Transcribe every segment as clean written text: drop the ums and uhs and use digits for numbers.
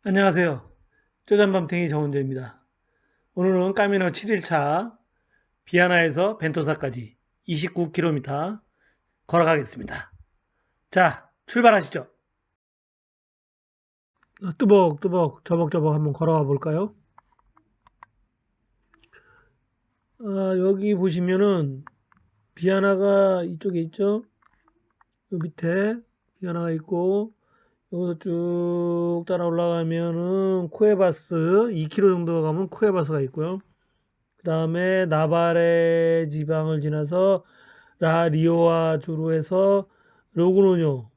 안녕하세요. 쪼잔밤탱이 정은재입니다. 오늘은 까미노 7일차 비아나에서 벤토사까지 29km 걸어가겠습니다. 자, 출발하시죠. 뚜벅뚜벅 저벅저벅 한번 걸어가 볼까요? 여기 보시면은 비아나가 이쪽에 있죠? 요 밑에 비아나가 있고 여기서 쭉 따라 올라가면은 쿠에바스 2km 정도 가면 쿠에바스가 있고요. 그 다음에 나바레 지방을 지나서 라리오아 주로 해서 로그노뇨.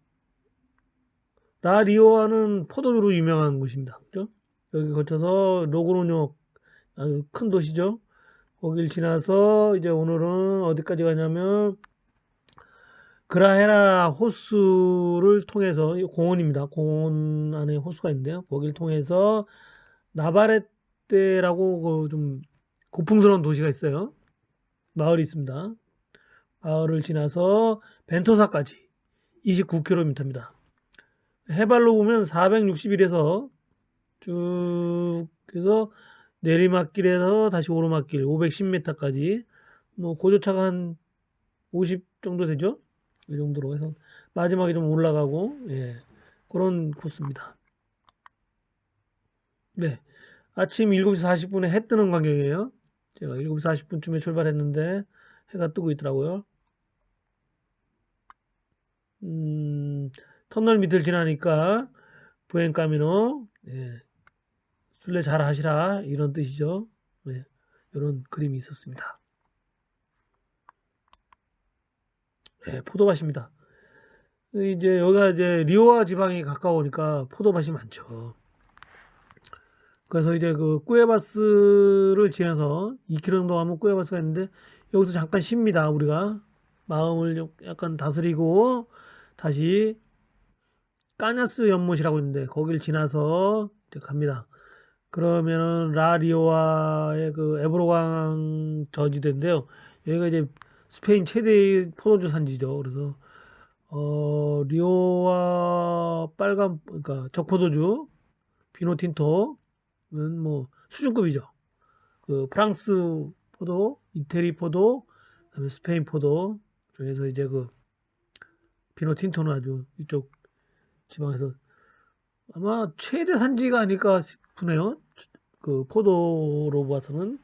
라리오아는 포도주로 유명한 곳입니다. 그죠? 여기 거쳐서 로그노뇨 아주 큰 도시죠. 거길 지나서 이제 오늘은 어디까지 가냐면 그라헤라 호수를 통해서 공원입니다. 공원 안에 호수가 있는데요. 거길 통해서 나바레떼라고 좀 고풍스러운 도시가 있어요. 마을이 있습니다. 마을을 지나서 벤토사까지 29km입니다. 해발로 보면 461에서 쭉 해서 내리막길에서 다시 오르막길 510m까지 뭐 고조차가 한 50 정도 되죠? 이 정도로 해서 마지막에 좀 올라가고 그런 코스입니다. 네, 아침 7시 40분에 해 뜨는 광경이에요. 제가 7시 40분쯤에 출발했는데 해가 뜨고 있더라고요. 터널 밑을 지나니까 부엔카미노 순례 잘 하시라 이런 뜻이죠. 이런 그림이 있었습니다. 포도밭입니다. 이제 여기가 이제 리오아 지방이 가까우니까 포도밭이 많죠. 그래서 이제 그 꾸에바스를 지나서 2km 정도 가면 꾸에바스가 있는데 여기서 잠깐 쉽니다. 우리가 마음을 약간 다스리고 다시 까냐스 연못이라고 있는데 거길 지나서 이제 갑니다. 그러면은 라리오아의 그 에브로강 저지대인데요. 여기가 이제 스페인 최대의 포도주 산지죠. 그래서 리오아 빨간 그러니까 적포도주 비노틴토는 뭐 수준급이죠. 그 프랑스 포도, 이태리 포도, 그다음에 스페인 포도 중에서 이제 그 비노틴토는 아주 이쪽 지방에서 아마 최대 산지가 아닐까 싶으네요. 그 포도로 봐서는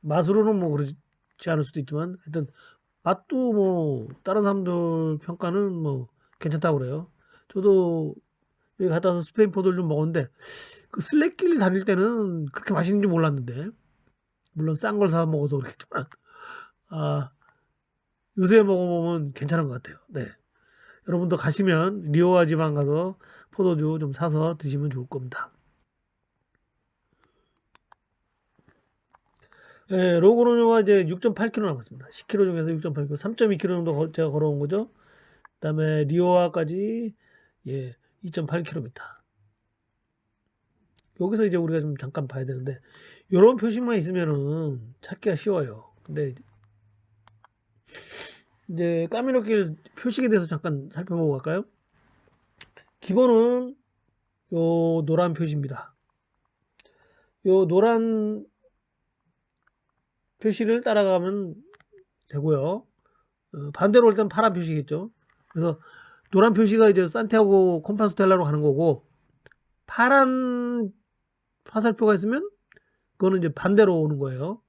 맛으로는 뭐 그렇지 않을 수도 있지만 하여튼 맛도 뭐 다른 사람들 평가는 뭐 괜찮다고 그래요. 저도 여기 갔다 와서 스페인 포도를 좀 먹었는데 그 슬래길 다닐 때는 그렇게 맛있는 줄 몰랐는데 물론 싼 걸 사 먹어서 그렇겠지만 아 요새 먹어보면 괜찮은 것 같아요. 네. 여러분도 가시면 리오아 지방 가서 포도주 좀 사서 드시면 좋을 겁니다. 로그노뇨가 이제 6.8km 남았습니다. 10km 중에서 6.8km, 3.2km 정도 제가 걸어온 거죠. 그다음에 리오아까지 2.8km. 여기서 이제 우리가 좀 잠깐 봐야 되는데 이런 표식만 있으면은 찾기가 쉬워요. 근데 이제 까미노길 표식에 대해서 잠깐 살펴보고 갈까요? 기본은 요 노란 표시입니다. 요 노란 표시를 따라가면 되고요. 반대로 올 때는 파란 표시겠죠. 그래서 노란 표시가 이제 산티아고 콤파스텔라로 가는 거고 파란 화살표가 있으면 그거는 이제 반대로 오는 거예요.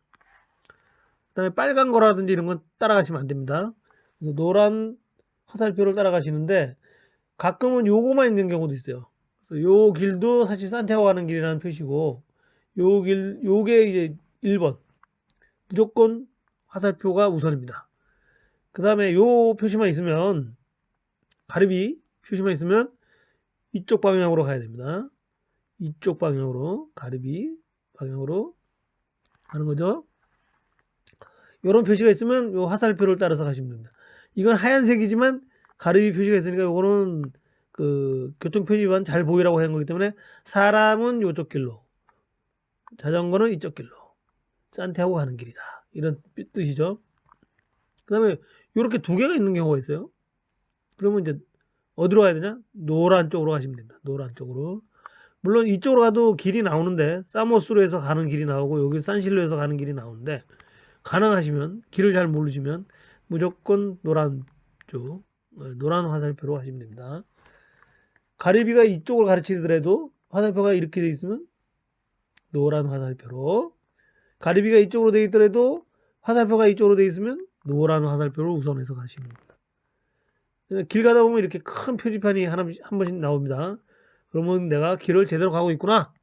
그다음에 빨간 거라든지 이런 건 따라가시면 안 됩니다. 그래서 노란 화살표를 따라가시는데 가끔은 요거만 있는 경우도 있어요. 그래서 요 길도 사실 산티아고 가는 길이라는 표시고 요게 이제 1번 무조건 화살표가 우선입니다. 그 다음에 요 표시만 있으면 가리비 표시만 있으면 이쪽 방향으로 가야 됩니다. 이쪽 방향으로 가리비 방향으로 가는 거죠. 요런 표시가 있으면 요 화살표를 따라서 가시면 됩니다. 이건 하얀색이지만 가리비 표시가 있으니까 요거는 그 교통표시 위반 잘 보이라고 하는 거기 때문에 사람은 요쪽 길로 자전거는 이쪽 길로 산티아고 가는 길이다. 이런 뜻이죠. 그 다음에 이렇게 두 개가 있는 경우가 있어요. 그러면 이제 어디로 가야 되냐? 노란 쪽으로 가시면 됩니다. 노란 쪽으로. 물론 이쪽으로 가도 길이 나오는데 사모스로 해서 가는 길이 나오고 여기 산실로 해서 가는 길이 나오는데 가능하시면 길을 잘 모르시면 무조건 노란 쪽 노란 화살표로 가시면 됩니다. 가리비가 이쪽을 가르치더라도 화살표가 이렇게 돼 있으면 노란 화살표로, 가리비가 이쪽으로 돼 있더라도 화살표가 이쪽으로 돼 있으면 노란 화살표를 우선해서 가시면 됩니다. 길 가다 보면 이렇게 큰 표지판이 한 번씩 나옵니다. 그러면 내가 길을 제대로 가고 있구나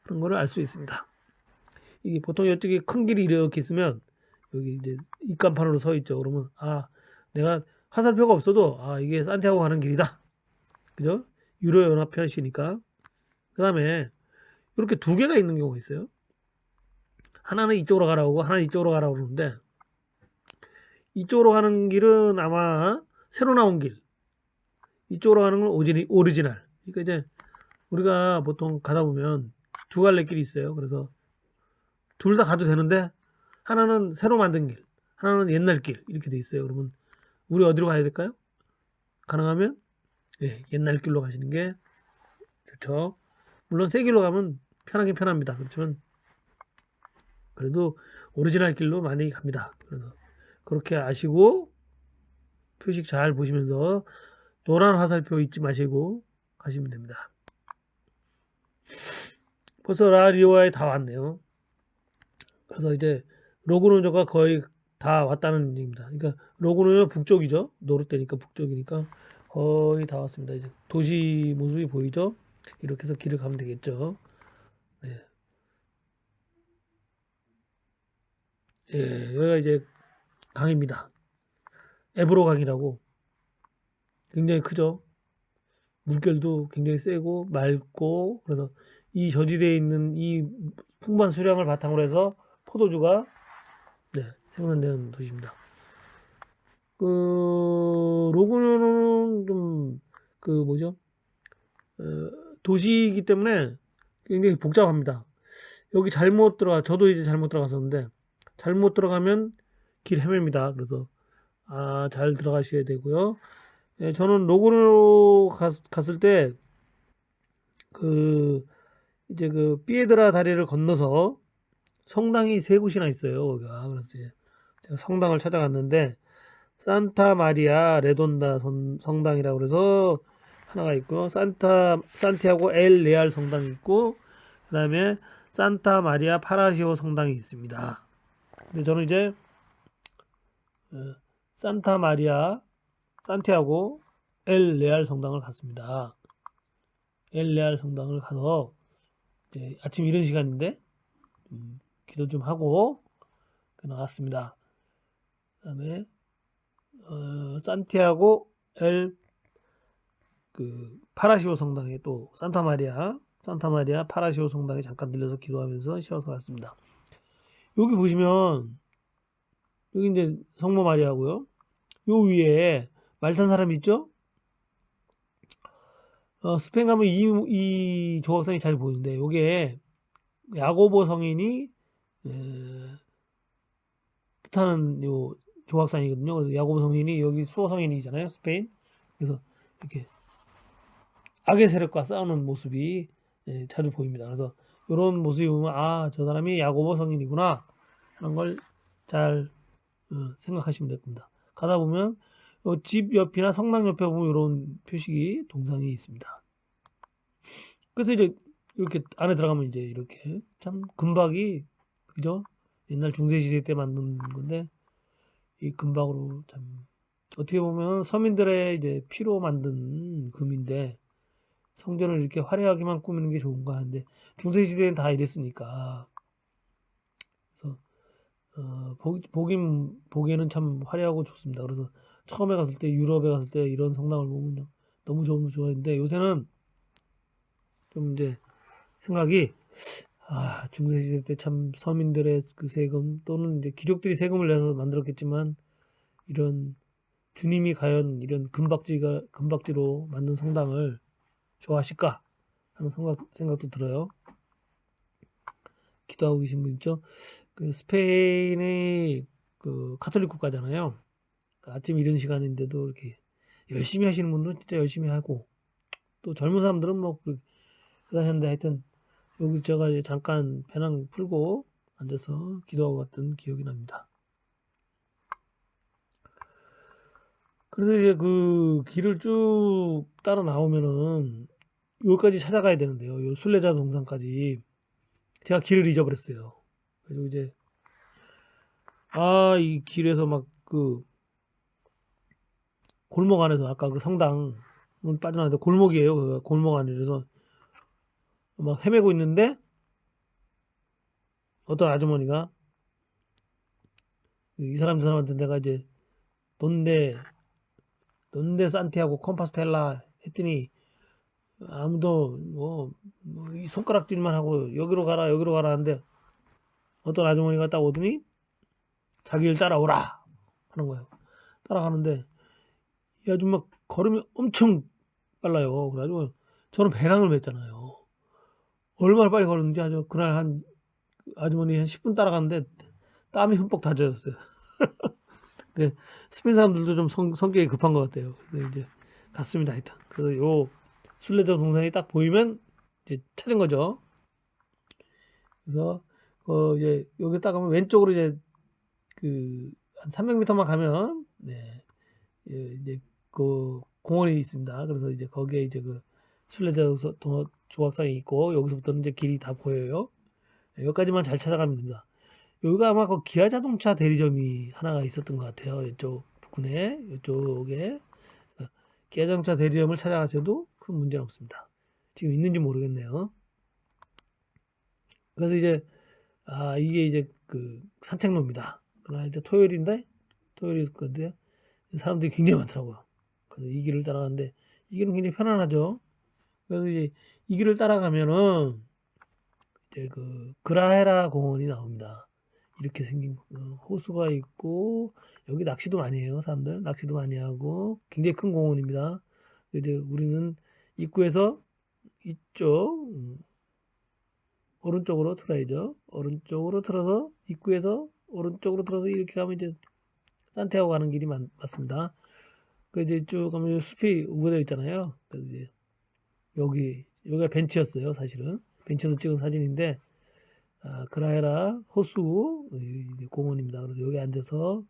그런 거를 알 수 있습니다. 이게 보통 이쪽에 큰 길이 이렇게 있으면 여기 이제 입간판으로 서 있죠. 그러면 내가 화살표가 없어도 이게 산티아고 가는 길이다. 그죠? 유로 연합 편이니까. 그 다음에 이렇게 두 개가 있는 경우가 있어요. 하나는 이쪽으로 가라고 하나는 이쪽으로 가라고 그러는데 이쪽으로 가는 길은 아마 새로 나온 길, 이쪽으로 가는 건 오리지널. 그러니까 이제 우리가 보통 가다 보면 두 갈래 길이 있어요. 그래서 둘 다 가도 되는데 하나는 새로 만든 길, 하나는 옛날 길 이렇게 돼 있어요. 그러면 우리 어디로 가야 될까요? 가능하면 옛날 길로 가시는 게 좋죠. 물론 새 길로 가면 편하긴 편합니다. 그렇지만 그래도 오리지널 길로 많이 갑니다. 그래서 그렇게 아시고 표식 잘 보시면서 노란 화살표 잊지 마시고 가시면 됩니다. 벌써 라리오아에 다 왔네요. 그래서 이제 로그노조가 거의 다 왔다는 얘기입니다. 그러니까 로그노조는 북쪽이죠. 노르테니까 북쪽이니까 거의 다 왔습니다. 이제 도시 모습이 보이죠? 이렇게 해서 길을 가면 되겠죠. 네. 여기가 이제 강입니다. 에브로 강이라고 굉장히 크죠. 물결도 굉장히 세고 맑고 그래서 이 저지대에 있는 이 풍부한 수량을 바탕으로 해서 포도주가 생산되는 도시입니다. 로그노는 좀 도시이기 때문에 굉장히 복잡합니다. 여기 저도 이제 잘못 들어갔었는데 잘못 들어가면 길 헤맵니다. 그래서 잘 들어가셔야 되고요. 저는 로그노로 갔을 때 이제 피에드라 다리를 건너서 성당이 세 곳이나 있어요. 거기가. 그래서 제가 성당을 찾아갔는데 산타 마리아 레돈다 성당이라고 그래서 하나가 있고요. 산티아고 엘 레알 성당이 있고 그다음에 산타 마리아 파라시오 성당이 있습니다. 근데 저는 이제 산타 마리아 산티아고 엘 레알 성당을 갔습니다. 엘 레알 성당을 가서 이제 아침 이른 시간인데 기도 좀 하고 나갔습니다. 그다음에 산티아고 엘 파라시오 성당에 또 산타 마리아 파라시오 성당에 잠깐 들려서 기도하면서 쉬어서 갔습니다. 여기 보시면 여기 이제 성모 마리아고요. 요 위에 말 탄 사람 있죠? 스페인 가면 이 조각상이 잘 보이는데 요게 야고보 성인이 뜻하는 요 조각상이거든요. 그래서 야고보 성인이 여기 수호 성인이잖아요. 스페인. 그래서 이렇게 악의 세력과 싸우는 모습이 자주 보입니다. 그래서 이런 모습이 보면 저 사람이 야고보 성인이구나 하는 걸 잘 생각하시면 될 겁니다. 가다 보면 집 옆이나 성당 옆에 보면 이런 표식이 동상이 있습니다. 그래서 이제 이렇게 안에 들어가면 이제 이렇게 참 금박이 그죠? 옛날 중세시대 때 만든 건데 이 금박으로 참 어떻게 보면 서민들의 이제 피로 만든 금인데 성전을 이렇게 화려하게만 꾸미는 게 좋은가 하는데 중세시대엔 다 이랬으니까 그래서 보기에는 참 화려하고 좋습니다. 그래서 처음에 갔을 때 유럽에 갔을 때 이런 성당을 보면 너무 좋아했는데 요새는 좀 이제 생각이 중세시대 때 참 서민들의 그 세금 또는 이제 귀족들이 세금을 내서 만들었겠지만 이런 주님이 과연 이런 금박지로 만든 성당을 좋아하실까 하는 생각도 들어요. 기도하고 계신 분 있죠? 스페인이 카톨릭 국가잖아요. 아침 이른 시간인데도 이렇게 열심히 하시는 분들은 진짜 열심히 하고 또 젊은 사람들은 하셨는데 하여튼 여기 제가 이제 잠깐 배낭 풀고 앉아서 기도하고 갔던 기억이 납니다. 그래서 이제 그 길을 쭉 따라 나오면은 여기까지 찾아가야 되는데요. 요 순례자 동산까지 제가 길을 잊어버렸어요. 그리고 이제 이 길에서 막 그 골목 안에서 아까 그 성당은 빠져나왔는데 골목이에요. 그 골목 안에서 막 헤매고 있는데 어떤 아주머니가 이 사람한테 내가 이제 돈데 산티아고 컴파스텔라 했더니 아무도 이 손가락질만 하고 여기로 가라 하는데 어떤 아주머니가 딱 오더니 자기를 따라오라 하는 거예요. 따라가는데 이 아줌마 걸음이 엄청 빨라요. 그래가지고 저는 배낭을 맸잖아요. 얼마나 빨리 걸었는지 아주 그날 한 아주머니 한 10분 따라갔는데 땀이 흠뻑 다 젖었어요. 스페인 사람들도 좀 성격이 급한 것 같아요. 근데 이제 갔습니다. 하여튼. 그래서 요 순례자 동산이 딱 보이면 이제 찾은 거죠. 그래서 이제 여기 딱 가면 왼쪽으로 이제 그 한 300m만 가면 이제 그 공원이 있습니다. 그래서 이제 거기에 이제 그 순례자 조각상이 있고 여기서부터는 이제 길이 다 보여요. 여기까지만 잘 찾아가면 됩니다. 여기가 아마 그 기아 자동차 대리점이 하나가 있었던 것 같아요. 이쪽 부근에 이쪽에 기아 자동차 대리점을 찾아가셔도 큰 문제는 없습니다. 지금 있는지 모르겠네요. 그래서 이제 이게 이제 그 산책로입니다. 그날 이제 토요일일 건데 사람들이 굉장히 많더라고요. 그래서 이 길을 따라가는데 이 길은 굉장히 편안하죠. 그래서 이제 이 길을 따라가면은 이제 그 그라헤라 공원이 나옵니다. 이렇게 생긴 호수가 있고 여기 낚시도 많이 해요. 사람들 낚시도 많이 하고 굉장히 큰 공원입니다. 이제 우리는 입구에서 이쪽 오른쪽으로 틀어야죠. 오른쪽으로 틀어서 입구에서 오른쪽으로 틀어서 이렇게 가면 이제 산티아고 가는 길이 맞습니다. 그 이제 쭉 가면 숲이 우거되어 있잖아요. 그래서 이제 여기가 벤치였어요. 사실은 벤치에서 찍은 사진인데 그라헤라 호수 공원입니다. 그래서 여기 앉아서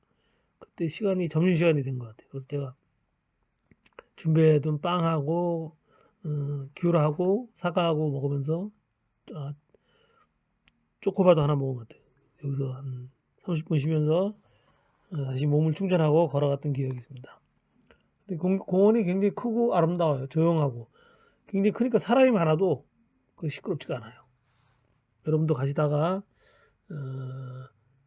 그때 점심 시간이 된 것 같아요. 그래서 제가 준비해둔 빵하고 귤하고 사과하고 먹으면서 초코바도 하나 먹은 것 같아요. 여기서 한 30분 쉬면서 다시 몸을 충전하고 걸어갔던 기억이 있습니다. 근데 공원이 굉장히 크고 아름다워요. 조용하고 굉장히 크니까 사람이 많아도 시끄럽지가 않아요. 여러분도 가시다가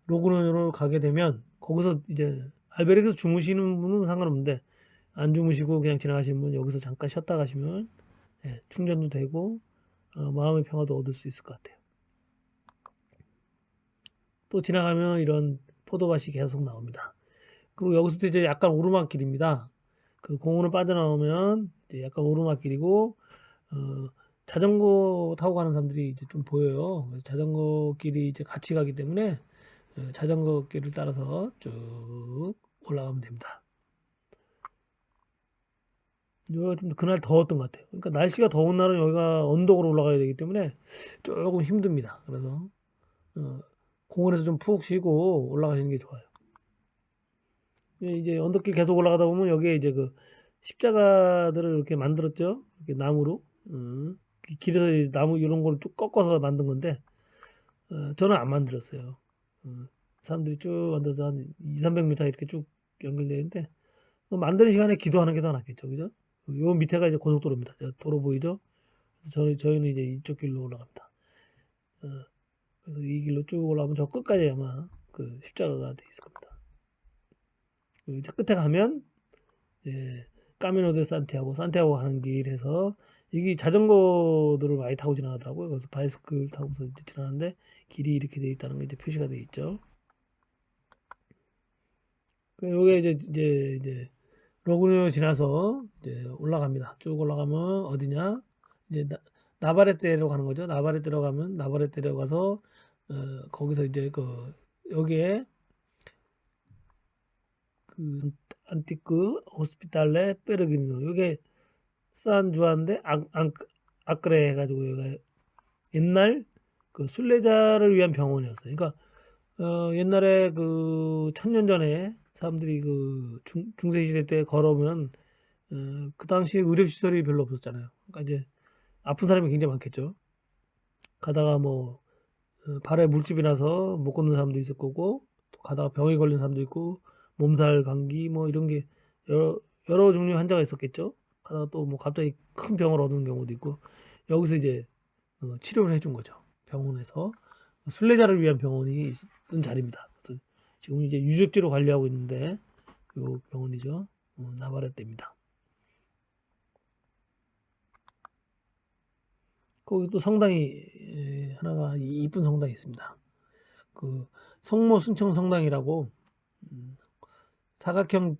로그노로 가게 되면 거기서 이제 알베르기에서 주무시는 분은 상관없는데 안 주무시고 그냥 지나가시는 분 여기서 잠깐 쉬었다 가시면 충전도 되고 마음의 평화도 얻을 수 있을 것 같아요. 또 지나가면 이런 포도밭이 계속 나옵니다. 그리고 여기서부터 이제 약간 오르막길입니다. 그 공원을 빠져나오면 이제 약간 오르막길이고 자전거 타고 가는 사람들이 이제 좀 보여요. 자전거 길이 이제 같이 가기 때문에 자전거 길을 따라서 쭉 올라가면 됩니다. 여기가 좀 그날 더웠던 것 같아요. 그러니까 날씨가 더운 날은 여기가 언덕으로 올라가야 되기 때문에 조금 힘듭니다. 그래서 공원에서 좀 푹 쉬고 올라가시는 게 좋아요. 이제 언덕길 계속 올라가다 보면 여기에 이제 그 십자가들을 이렇게 만들었죠. 이렇게 나무로. 길에서 나무 이런 걸 쭉 꺾어서 만든 건데 저는 안 만들었어요. 사람들이 쭉 만들어서 한 2, 300m 이렇게 쭉 연결되는데 만드는 시간에 기도하는 게 더 낫겠죠. 그죠? 요 밑에가 이제 고속도로입니다. 도로 보이죠? 그래서 저희는 이제 이쪽 길로 올라갑니다. 그래서 이 길로 쭉 올라가면 저 끝까지 아마 그 십자가가 돼 있을 겁니다. 이제 끝에 가면 까미노 데 산티아고 가는 길에서 이게 자전거들을 많이 타고 지나가더라고요. 그래서 바이스클 타고서 이제 지나가는데 길이 이렇게 돼 있다는 게 이제 표시가 돼 있죠. 요게 이제 로그누 지나서 이제 올라갑니다. 쭉 올라가면 어디냐? 이제 나바레떼로 가는 거죠. 나바레떼로 가면 나바레떼로 가서 거기서 이제 여기에 그 안티크 호스피탈레 페르기노 요게 산주안데 아크레 해가지고 여기가 옛날 그 순례자를 위한 병원이었어요. 그러니까 옛날에 그 1000년 전에 사람들이 그 중세 시대 때 걸어오면 그 당시에 의료 시설이 별로 없었잖아요. 그러니까 이제 아픈 사람이 굉장히 많겠죠. 가다가 뭐 발에 물집이 나서 못 걷는 사람도 있을 거고, 또 가다가 병에 걸린 사람도 있고, 몸살, 감기 뭐 이런 게 여러 종류의 환자가 있었겠죠. 가다가 또 뭐 갑자기 큰 병을 얻는 경우도 있고, 여기서 이제 치료를 해준 거죠. 병원에서 순례자를 위한 병원이 있던 자리입니다. 그래서 지금 이제 유적지로 관리하고 있는데 요 병원이죠. 나바레떼입니다. 거기 또 성당이 하나가 이쁜 성당이 있습니다. 그 성모 순청 성당이라고 사각형으로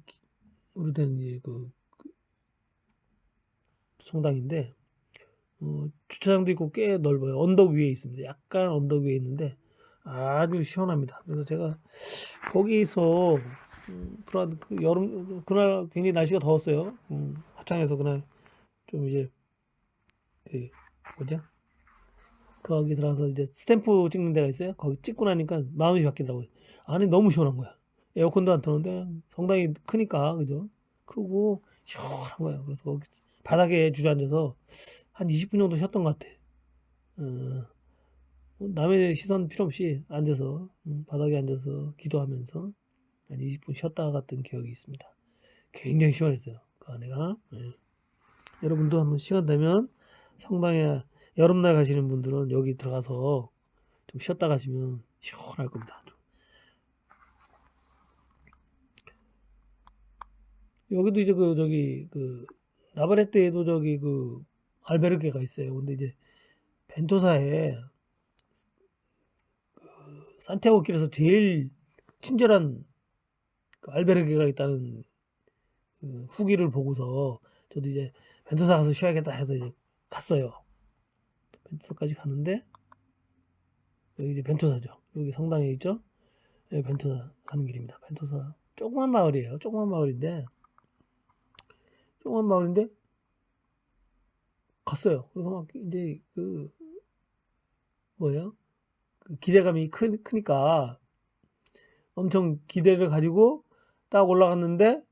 된 이제 그 성당인데 주차장도 있고 꽤 넓어요. 언덕 위에 있습니다. 약간 언덕 위에 있는데 아주 시원합니다. 그래서 제가 거기서 들어왔 그 여름 그날 굉장히 날씨가 더웠어요. 화창해서 그날 좀 이제 그 뭐죠? 거기 들어가서 이제 스탬프 찍는 데가 있어요. 거기 찍고 나니까 마음이 바뀌더라고요. 안에 너무 시원한 거야. 에어컨도 안 트는데 성당이 크니까 그죠? 크고 시원한 거야. 그래서 거기 바닥에 주저앉아서 한 20분 정도 쉬었던 것 같아. 어, 남의 시선 필요 없이 앉아서 바닥에 앉아서 기도하면서 한 20분 쉬었다 갔던 기억이 있습니다. 굉장히 시원했어요. 그 안에가. 네. 여러분도 한번 시간 되면 성당에 여름날 가시는 분들은 여기 들어가서 좀 쉬었다 가시면 시원할 겁니다. 여기도 이제 그 저기 그 나바레떼에도 저기 그 알베르게가 있어요. 근데 이제 벤토사에 산티아고 길에서 제일 친절한 그 알베르게가 있다는 그 후기를 보고서 저도 이제 벤토사 가서 쉬어야겠다 해서 이제 갔어요. 벤토사까지 가는데 여기 이제 벤토사죠. 여기 성당에 있죠. 여기 벤토사 가는 길입니다. 벤토사 조그만 마을이에요. 조그만 마을인데 갔어요. 그래서 막 이제 그 뭐예요? 그 기대감이 크니까 엄청 기대를 가지고 딱 올라갔는데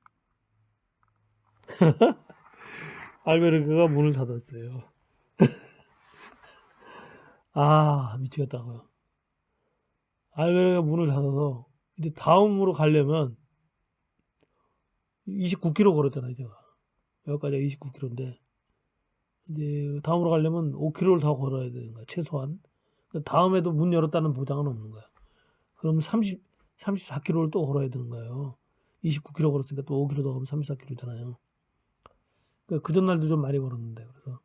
알베르그가 문을 닫았어요. 아 미치겠다고요. 알베르그가 문을 닫아서 이제 다음으로 가려면 29km 걸었잖아요. 제가 여기까지 29km인데 이제 다음으로 가려면 5km를 더 걸어야 되는 거야 최소한. 다음에도 문 열었다는 보장은 없는 거야. 그럼 34km를 또 걸어야 되는 거예요. 29km 걸었으니까 또 5km 더 가면 34km잖아요. 그 전날도 좀 많이 걸었는데 그래서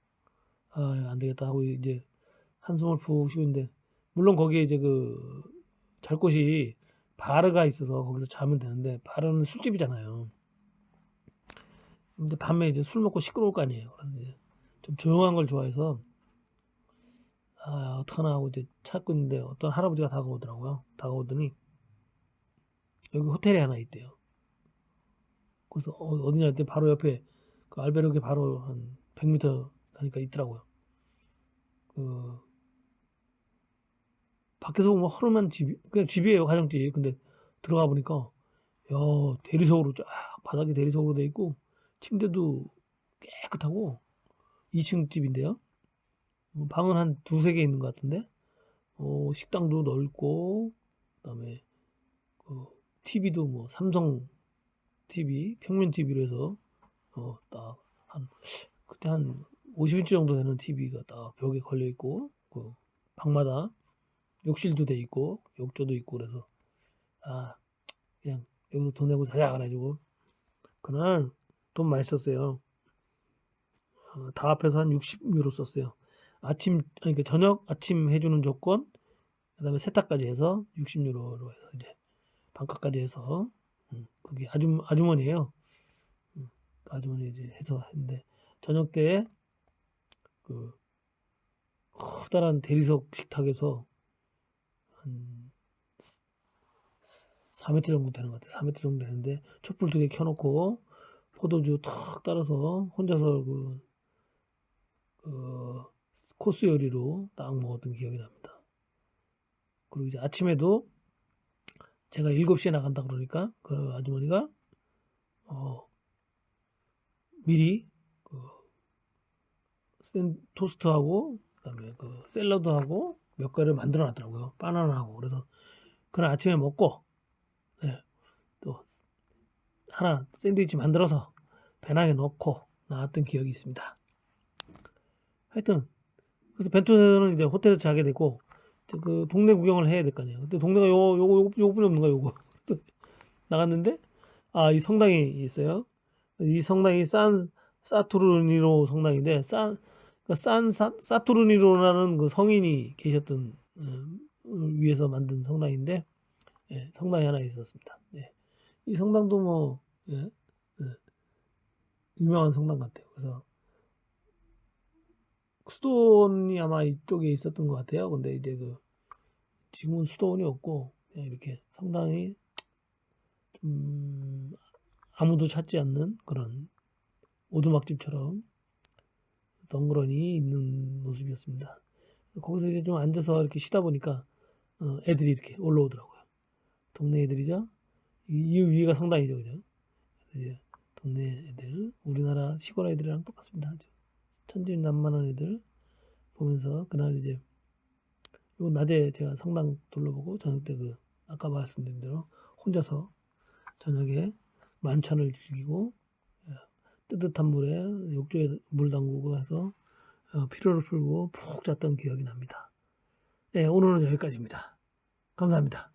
안 되겠다 하고 이제 한숨을 푹 쉬고 있는데 물론 거기에 이제 그 잘 곳이 바르가 있어서 거기서 자면 되는데 바르는 술집이잖아요. 근데 밤에 이제 술 먹고 시끄러울 거 아니에요. 그래서 이제 좀 조용한 걸 좋아해서 어떡하나 하고 이제 찾고 있는데 어떤 할아버지가 다가오더라고요. 다가오더니 여기 호텔이 하나 있대요. 그래서 어디냐 했더니 바로 옆에 그 알베르게 바로 한 100m 가니까 있더라고요. 그 밖에서 보면 허름한 집, 그냥 집이에요, 가정집. 근데 들어가 보니까 야 대리석으로 쫙 바닥이 대리석으로 돼 있고 침대도 깨끗하고 2층 집인데요. 방은 한 두세 개 있는 것 같은데 식당도 넓고 그다음에 TV도 뭐 삼성 TV, 평면 TV로 해서 딱 한 그때 한 50인치 정도 되는 TV가 딱 벽에 걸려 있고 그 방마다 욕실도 돼 있고 욕조도 있고 그래서 그냥 여기서 돈 내고 자자 그래가지고 그날 돈 많이 썼어요. 다 합해서 한 60유로 썼어요. 그러니까 저녁 아침 해주는 조건 그다음에 세탁까지 해서 60유로로 해서 이제 방값까지 해서 그게 아주머니예요. 아주머니 이제 해서 했는데 저녁 때 그 커다란 대리석 식탁에서 한 4m 정도 되는 것 같아요. 4m 정도 되는데 촛불 2개 켜놓고 포도주 탁 따라서 혼자서 그 코스 요리로 딱 먹었던 기억이 납니다. 그리고 이제 아침에도 제가 7시에 나간다 그러니까 그 아주머니가 미리 그 토스트하고 그다음에 그 샐러드하고 몇 가지를 만들어 놨더라고요. 바나나하고. 그래서 그날 아침에 먹고 네, 또 하나 샌드위치 만들어서 배낭에 넣고 나왔던 기억이 있습니다. 하여튼 그래서 벤토는 이제 호텔에서 자게 되고 그 동네 구경을 해야 될 거 아니에요. 근데 동네가 요거뿐이 없는 거야. 요거 나갔는데 이 성당이 있어요. 이 성당이 산 사투르니로 성당인데 사투르니로라는 그 성인이 계셨던 위에서 만든 성당인데 예, 성당이 하나 있었습니다. 예. 이 성당도 뭐 예, 예, 유명한 성당 같아요. 그래서 수도원이 아마 이쪽에 있었던 것 같아요. 근데 이제 그 지금은 수도원이 없고 그냥 이렇게 성당이 좀 아무도 찾지 않는 그런 오두막집처럼 덩그러니 있는 모습이었습니다. 거기서 이제 좀 앉아서 이렇게 쉬다 보니까 애들이 이렇게 올라오더라고요. 동네 애들이죠. 이 위가 성당이죠, 그죠? 이제 동네 애들, 우리나라 시골 애들이랑 똑같습니다. 아주 천진난만한 애들 보면서 그날 이제 요 낮에 제가 성당 둘러보고 저녁 때 그 아까 말씀드린 대로 혼자서 저녁에 만찬을 즐기고 뜨뜻한 물에 욕조에 물 담그고 해서 피로를 풀고 푹 잤던 기억이 납니다. 네, 오늘은 여기까지입니다. 감사합니다.